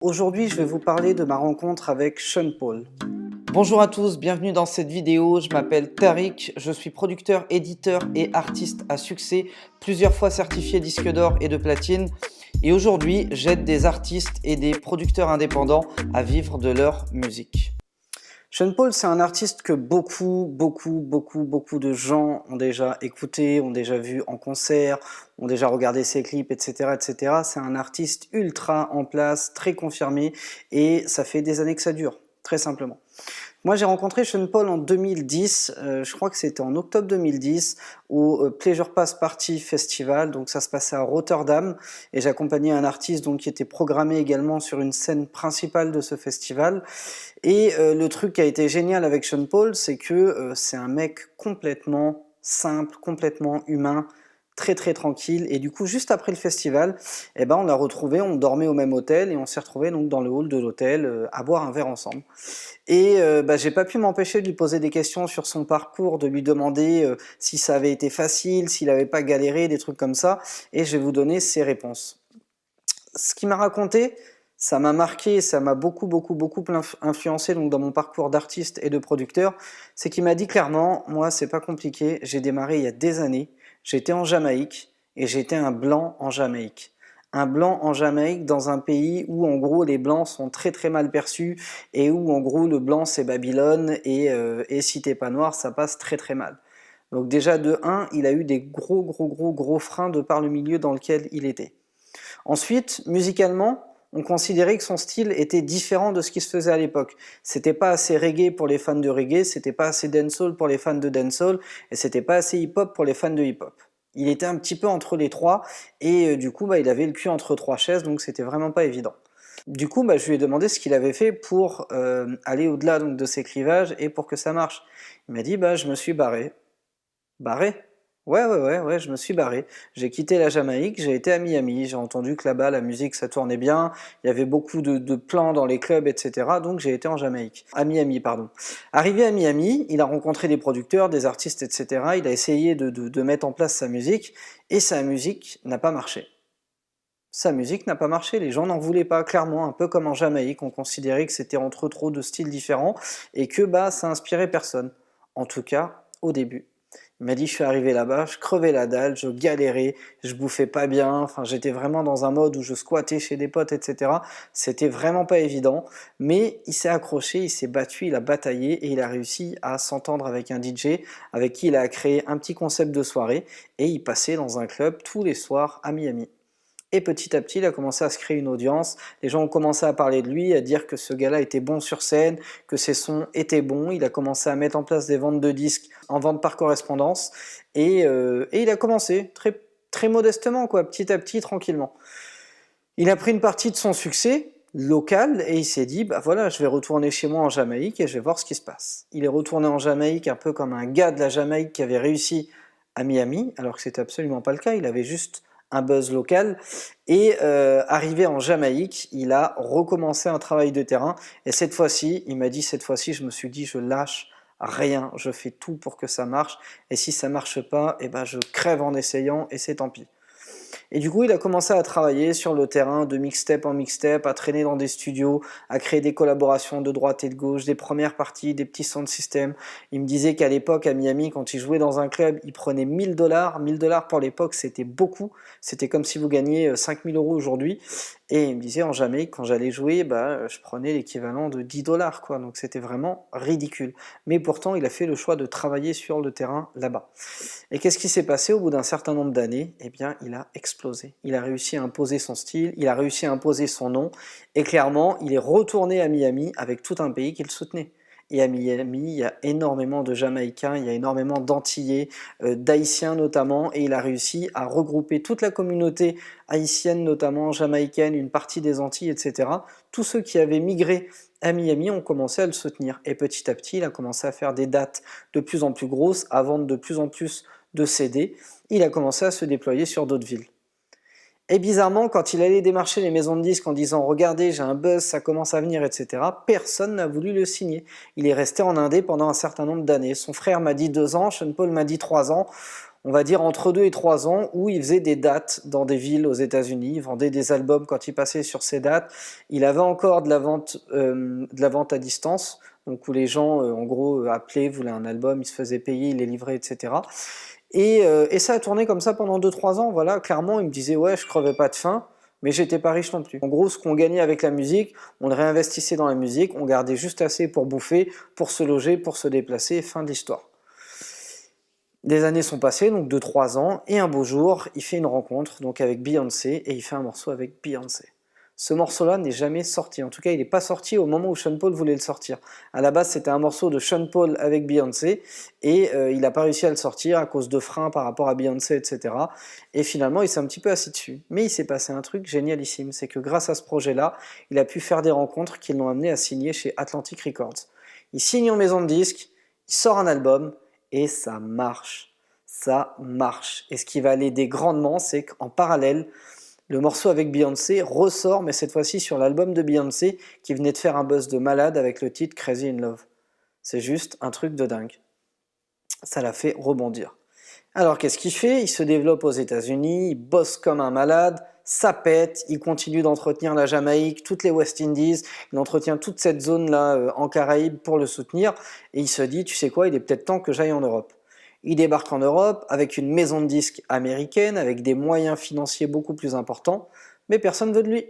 Aujourd'hui, je vais vous parler de ma rencontre avec Sean Paul. Bonjour à tous, bienvenue dans cette vidéo. Je m'appelle Tariq, je suis producteur, éditeur et artiste à succès, plusieurs fois certifié disque d'or et de platine. Et aujourd'hui, j'aide des artistes et des producteurs indépendants à vivre de leur musique. Sean Paul, c'est un artiste que beaucoup de gens ont déjà écouté, ont déjà vu en concert, ont déjà regardé ses clips, etc., etc. C'est un artiste ultra en place, très confirmé, et ça fait des années que ça dure, très simplement. Moi, j'ai rencontré Sean Paul en 2010, je crois que c'était en octobre 2010, au Pleasure Pass Party Festival, donc ça se passait à Rotterdam, et j'accompagnais un artiste donc, qui était programmé également sur une scène principale de ce festival. Et le truc qui a été génial avec Sean Paul, c'est que c'est un mec complètement simple, complètement humain, très tranquille, et du coup juste après le festival, eh ben, on l'a retrouvé, on dormait au même hôtel, et on s'est retrouvé donc dans le hall de l'hôtel à boire un verre ensemble. Et j'ai pas pu m'empêcher de lui poser des questions sur son parcours, de lui demander si ça avait été facile, s'il n'avait pas galéré, des trucs comme ça, et je vais vous donner ses réponses. Ce qu'il m'a raconté, ça m'a marqué, ça m'a beaucoup influencé donc, dans mon parcours d'artiste et de producteur, c'est qu'il m'a dit clairement, moi c'est pas compliqué, j'ai démarré il y a des années, j'étais en Jamaïque et j'étais un blanc en Jamaïque. Un blanc en Jamaïque dans un pays où en gros les blancs sont très mal perçus et où en gros le blanc c'est Babylone et si t'es pas noir ça passe très mal. Donc déjà de 1, il a eu des gros freins de par le milieu dans lequel il était. Ensuite, musicalement, on considérait que son style était différent de ce qui se faisait à l'époque. C'était pas assez reggae pour les fans de reggae, c'était pas assez dancehall pour les fans de dancehall, et c'était pas assez hip-hop pour les fans de hip-hop. Il était un petit peu entre les trois, et du coup, il avait le cul entre trois chaises, donc c'était vraiment pas évident. Du coup, je lui ai demandé ce qu'il avait fait pour aller au-delà de ses clivages et pour que ça marche. Il m'a dit, je me suis barré. Barré? Ouais, je me suis barré. J'ai quitté la Jamaïque, j'ai été à Miami, j'ai entendu que là-bas la musique ça tournait bien, il y avait beaucoup de plans dans les clubs, etc. Donc j'ai été en Jamaïque, à Miami, pardon. Arrivé à Miami, il a rencontré des producteurs, des artistes, etc. Il a essayé de mettre en place sa musique, et sa musique n'a pas marché. Sa musique n'a pas marché, les gens n'en voulaient pas, clairement, un peu comme en Jamaïque, on considérait que c'était entre trop de styles différents, et que ça inspirait personne. En tout cas, au début. Il m'a dit, je suis arrivé là-bas, je crevais la dalle, je galérais, je bouffais pas bien, enfin j'étais vraiment dans un mode où je squattais chez des potes, etc. C'était vraiment pas évident, mais il s'est accroché, il s'est battu, il a bataillé et il a réussi à s'entendre avec un DJ avec qui il a créé un petit concept de soirée et il passait dans un club tous les soirs à Miami. Et petit à petit, il a commencé à se créer une audience. Les gens ont commencé à parler de lui, à dire que ce gars-là était bon sur scène, que ses sons étaient bons. Il a commencé à mettre en place des ventes de disques en vente par correspondance. Et il a commencé très modestement, petit à petit, tranquillement. Il a pris une partie de son succès local et il s'est dit, voilà, je vais retourner chez moi en Jamaïque et je vais voir ce qui se passe. Il est retourné en Jamaïque un peu comme un gars de la Jamaïque qui avait réussi à Miami, alors que c'était absolument pas le cas. Il avait juste un buzz local, et arrivé en Jamaïque, il a recommencé un travail de terrain, et cette fois-ci, il m'a dit, cette fois-ci, je me suis dit, je lâche rien, je fais tout pour que ça marche, et si ça marche pas, je crève en essayant, et c'est tant pis. Et du coup, il a commencé à travailler sur le terrain de mixtape en mixtape, à traîner dans des studios, à créer des collaborations de droite et de gauche, des premières parties, des petits sound systems. Il me disait qu'à l'époque, à Miami, quand il jouait dans un club, il prenait 1000 $. 1000 $ pour l'époque, c'était beaucoup. C'était comme si vous gagniez 5000 € aujourd'hui. Et il me disait, en Jamaïque, quand j'allais jouer, je prenais l'équivalent de 10 $, quoi. Donc c'était vraiment ridicule. Mais pourtant, il a fait le choix de travailler sur le terrain là-bas. Et qu'est-ce qui s'est passé au bout d'un certain nombre d'années? Eh bien, il a explosé. Il a réussi à imposer son style, il a réussi à imposer son nom, et clairement, il est retourné à Miami avec tout un pays qui le soutenait. Et à Miami, il y a énormément de Jamaïcains, il y a énormément d'Antillais, d'Haïtiens notamment, et il a réussi à regrouper toute la communauté haïtienne notamment, jamaïcaine, une partie des Antilles, etc. Tous ceux qui avaient migré à Miami ont commencé à le soutenir. Et petit à petit, il a commencé à faire des dates de plus en plus grosses, à vendre de plus en plus de CD. Il a commencé à se déployer sur d'autres villes. Et bizarrement, quand il allait démarcher les maisons de disques en disant « Regardez, j'ai un buzz, ça commence à venir, etc. », personne n'a voulu le signer. Il est resté en indé pendant un certain nombre d'années. Son frère m'a dit 2 ans, Sean Paul m'a dit 3 ans. on va dire entre 2 et 3 ans, où il faisait des dates dans des villes aux États-Unis, il vendait des albums quand il passait sur ces dates. Il avait encore de la vente à distance, donc où les gens, en gros, appelaient, voulaient un album, ils se faisaient payer, il les livrait, etc. Et ça a tourné comme ça pendant 2-3 ans, voilà, clairement, il me disait, ouais, je crevais pas de faim, mais j'étais pas riche non plus. En gros, ce qu'on gagnait avec la musique, on le réinvestissait dans la musique, on gardait juste assez pour bouffer, pour se loger, pour se déplacer, fin de l'histoire. Des années sont passées, donc 2-3 ans, et un beau jour, il fait une rencontre donc avec Beyoncé, et il fait un morceau avec Beyoncé. Ce morceau-là n'est jamais sorti, en tout cas il n'est pas sorti au moment où Sean Paul voulait le sortir. À la base c'était un morceau de Sean Paul avec Beyoncé, et il n'a pas réussi à le sortir à cause de freins par rapport à Beyoncé, etc. Et finalement il s'est un petit peu assis dessus. Mais il s'est passé un truc génialissime, c'est que grâce à ce projet-là, il a pu faire des rencontres qui l'ont amené à signer chez Atlantic Records. Il signe en maison de disques, il sort un album, et ça marche, ça marche. Et ce qui va l'aider grandement, c'est qu'en parallèle, le morceau avec Beyoncé ressort, mais cette fois-ci sur l'album de Beyoncé, qui venait de faire un buzz de malade avec le titre Crazy in Love. C'est juste un truc de dingue. Ça l'a fait rebondir. Alors qu'est-ce qu'il fait? Il se développe aux États-Unis, il bosse comme un malade, ça pète, il continue d'entretenir la Jamaïque, toutes les West Indies, il entretient toute cette zone-là en Caraïbes pour le soutenir, et il se dit, tu sais quoi, il est peut-être temps que j'aille en Europe. Il débarque en Europe avec une maison de disques américaine, avec des moyens financiers beaucoup plus importants, mais personne ne veut de lui.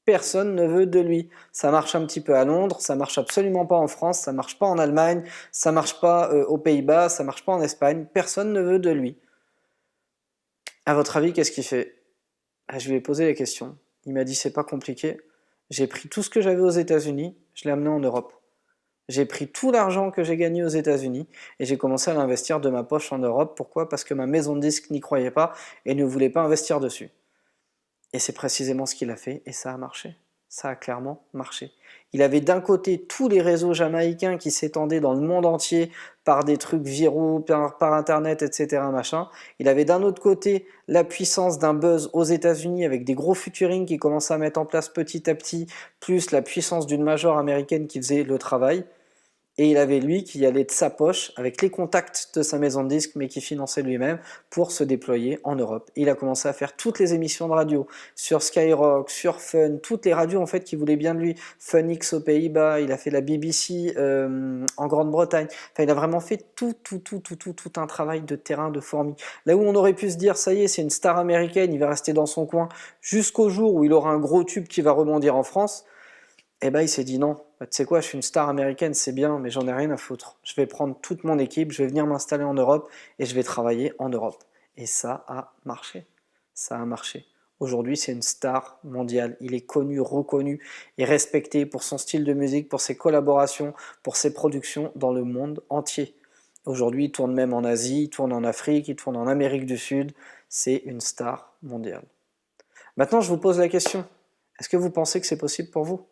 Personne ne veut de lui. Ça marche un petit peu à Londres, ça marche absolument pas en France, ça marche pas en Allemagne, ça marche pas aux Pays-Bas, ça marche pas en Espagne, personne ne veut de lui. À votre avis, qu'est-ce qu'il fait? Je lui ai posé la question. Il m'a dit c'est pas compliqué. J'ai pris tout ce que j'avais aux États-Unis, je l'ai amené en Europe. J'ai pris tout l'argent que j'ai gagné aux États-Unis et j'ai commencé à l'investir de ma poche en Europe. Pourquoi? Parce que ma maison de disques n'y croyait pas et ne voulait pas investir dessus. Et c'est précisément ce qu'il a fait et ça a marché. Ça a clairement marché. Il avait d'un côté tous les réseaux jamaïcains qui s'étendaient dans le monde entier par des trucs viraux, par internet, etc. Machin. Il avait d'un autre côté la puissance d'un buzz aux États-Unis avec des gros featuring qui commençaient à mettre en place petit à petit, plus la puissance d'une major américaine qui faisait le travail. Et il avait lui qui allait de sa poche avec les contacts de sa maison de disques mais qui finançait lui-même pour se déployer en Europe. Et il a commencé à faire toutes les émissions de radio sur Skyrock, sur Fun, toutes les radios en fait qui voulaient bien de lui. Fun X aux Pays-Bas, il a fait la BBC en Grande-Bretagne. Enfin, il a vraiment fait tout un travail de terrain de fourmi. Là où on aurait pu se dire ça y est, c'est une star américaine, il va rester dans son coin jusqu'au jour où il aura un gros tube qui va rebondir en France. Et ben il s'est dit non, tu sais quoi, je suis une star américaine, c'est bien, mais j'en ai rien à foutre. Je vais prendre toute mon équipe, je vais venir m'installer en Europe et je vais travailler en Europe. Et ça a marché. Ça a marché. Aujourd'hui, c'est une star mondiale. Il est connu, reconnu et respecté pour son style de musique, pour ses collaborations, pour ses productions dans le monde entier. Aujourd'hui, il tourne même en Asie, il tourne en Afrique, il tourne en Amérique du Sud. C'est une star mondiale. Maintenant, je vous pose la question. Est-ce que vous pensez que c'est possible pour vous ?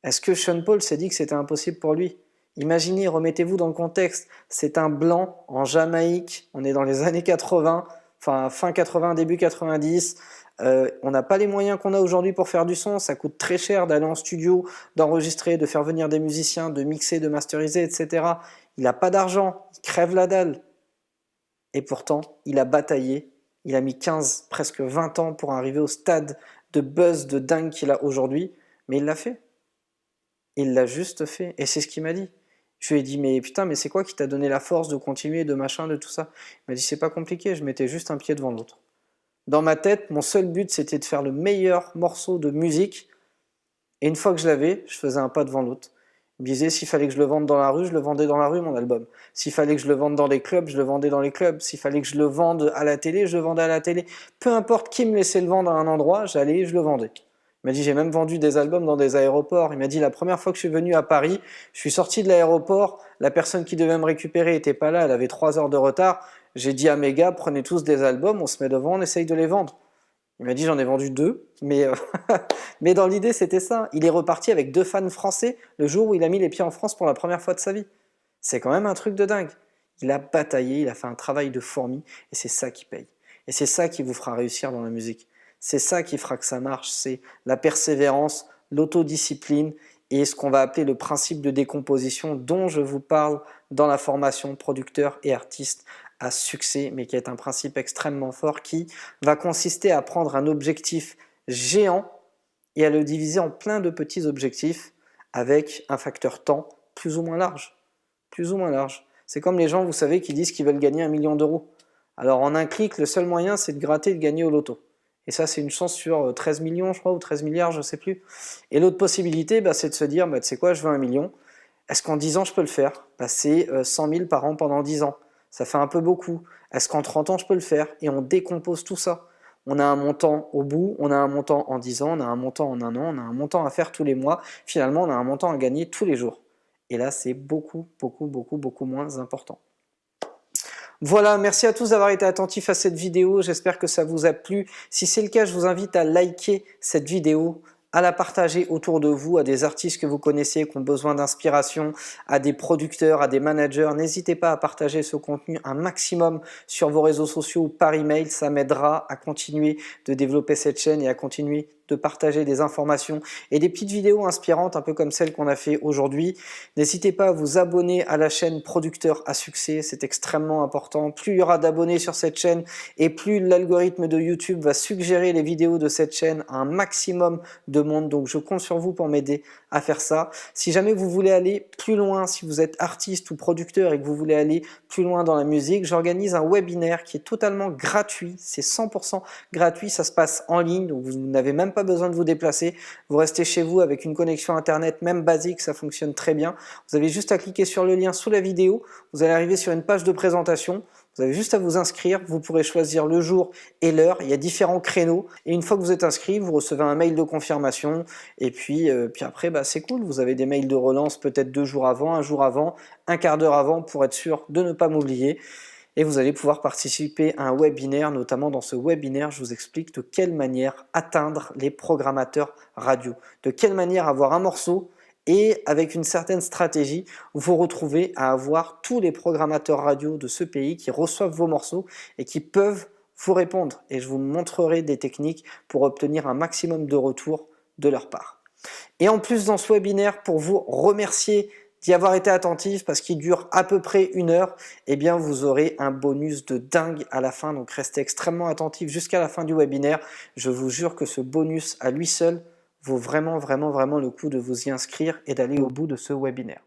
Est-ce que Sean Paul s'est dit que c'était impossible pour lui? Imaginez, remettez-vous dans le contexte, c'est un blanc en Jamaïque, on est dans les années 80, enfin fin 80, début 90, on n'a pas les moyens qu'on a aujourd'hui pour faire du son, ça coûte très cher d'aller en studio, d'enregistrer, de faire venir des musiciens, de mixer, de masteriser, etc. Il n'a pas d'argent, il crève la dalle. Et pourtant, il a bataillé, il a mis 15, presque 20 ans pour arriver au stade de buzz de dingue qu'il a aujourd'hui, mais il l'a fait. Il l'a juste fait, et c'est ce qu'il m'a dit. Je lui ai dit, mais putain, mais c'est quoi qui t'a donné la force de continuer, de machin, de tout ça? Il m'a dit, c'est pas compliqué, je mettais juste un pied devant l'autre. Dans ma tête, mon seul but, c'était de faire le meilleur morceau de musique, et une fois que je l'avais, je faisais un pas devant l'autre. Il me disait, s'il fallait que je le vende dans la rue, je le vendais dans la rue, mon album. S'il fallait que je le vende dans les clubs, je le vendais dans les clubs. S'il fallait que je le vende à la télé, je le vendais à la télé. Peu importe qui me laissait le vendre à un endroit, j'allais et je le vendais. Il m'a dit, j'ai même vendu des albums dans des aéroports. Il m'a dit, la première fois que je suis venu à Paris, je suis sorti de l'aéroport, la personne qui devait me récupérer n'était pas là, elle avait 3 heures de retard. J'ai dit à mes gars, prenez tous des albums, on se met devant, on essaye de les vendre. Il m'a dit, j'en ai vendu 2, mais dans l'idée, c'était ça. Il est reparti avec 2 fans français le jour où il a mis les pieds en France pour la première fois de sa vie. C'est quand même un truc de dingue. Il a bataillé, il a fait un travail de fourmi, et c'est ça qui paye. Et c'est ça qui vous fera réussir dans la musique. C'est ça qui fera que ça marche, c'est la persévérance, l'autodiscipline et ce qu'on va appeler le principe de décomposition dont je vous parle dans la formation producteur et artiste à succès, mais qui est un principe extrêmement fort qui va consister à prendre un objectif géant et à le diviser en plein de petits objectifs avec un facteur temps plus ou moins large. Plus ou moins large. C'est comme les gens, vous savez, qui disent qu'ils veulent gagner 1 million d'euros. Alors en un clic, le seul moyen, c'est de gratter et de gagner au loto. Et ça, c'est une chance sur 13 millions, je crois, ou 13 milliards, je ne sais plus. Et l'autre possibilité, c'est de se dire, tu sais quoi, je veux 1 million. Est-ce qu'en 10 ans, je peux le faire? C'est 100 000 par an pendant 10 ans. Ça fait un peu beaucoup. Est-ce qu'en 30 ans, je peux le faire? Et on décompose tout ça. On a un montant au bout, on a un montant en 10 ans, on a un montant en 1 an, on a un montant à faire tous les mois. Finalement, on a un montant à gagner tous les jours. Et là, c'est beaucoup, beaucoup, beaucoup, beaucoup moins important. Voilà, merci à tous d'avoir été attentifs à cette vidéo, j'espère que ça vous a plu. Si c'est le cas, je vous invite à liker cette vidéo, à la partager autour de vous, à des artistes que vous connaissez qui ont besoin d'inspiration, à des producteurs, à des managers. N'hésitez pas à partager ce contenu un maximum sur vos réseaux sociaux ou par email, ça m'aidera à continuer de développer cette chaîne et à continuer de partager des informations et des petites vidéos inspirantes, un peu comme celle qu'on a fait aujourd'hui. N'hésitez pas à vous abonner à la chaîne Producteur à succès, c'est extrêmement important. Plus il y aura d'abonnés sur cette chaîne et plus l'algorithme de YouTube va suggérer les vidéos de cette chaîne à un maximum de monde. Donc je compte sur vous pour m'aider à faire ça. Si jamais vous voulez aller plus loin, si vous êtes artiste ou producteur et que vous voulez aller plus loin dans la musique, j'organise un webinaire qui est totalement gratuit, c'est 100% gratuit, ça se passe en ligne, donc vous n'avez même pas besoin de vous déplacer, vous restez chez vous avec une connexion internet même basique, ça fonctionne très bien. Vous avez juste à cliquer sur le lien sous la vidéo, vous allez arriver sur une page de présentation, vous avez juste à vous inscrire, vous pourrez choisir le jour et l'heure, il y a différents créneaux et une fois que vous êtes inscrit, vous recevez un mail de confirmation et puis après c'est cool, vous avez des mails de relance peut-être 2 jours avant, 1 jour avant, un quart d'heure avant pour être sûr de ne pas m'oublier. Et vous allez pouvoir participer à un webinaire, notamment dans ce webinaire, je vous explique de quelle manière atteindre les programmateurs radio, de quelle manière avoir un morceau et avec une certaine stratégie, vous retrouvez à avoir tous les programmateurs radio de ce pays qui reçoivent vos morceaux et qui peuvent vous répondre. Et je vous montrerai des techniques pour obtenir un maximum de retours de leur part. Et en plus dans ce webinaire, pour vous remercier d'y avoir été attentif parce qu'il dure à peu près 1 heure, eh bien vous aurez un bonus de dingue à la fin, donc restez extrêmement attentif jusqu'à la fin du webinaire. Je vous jure que ce bonus à lui seul vaut vraiment, vraiment, vraiment le coup de vous y inscrire et d'aller au bout de ce webinaire.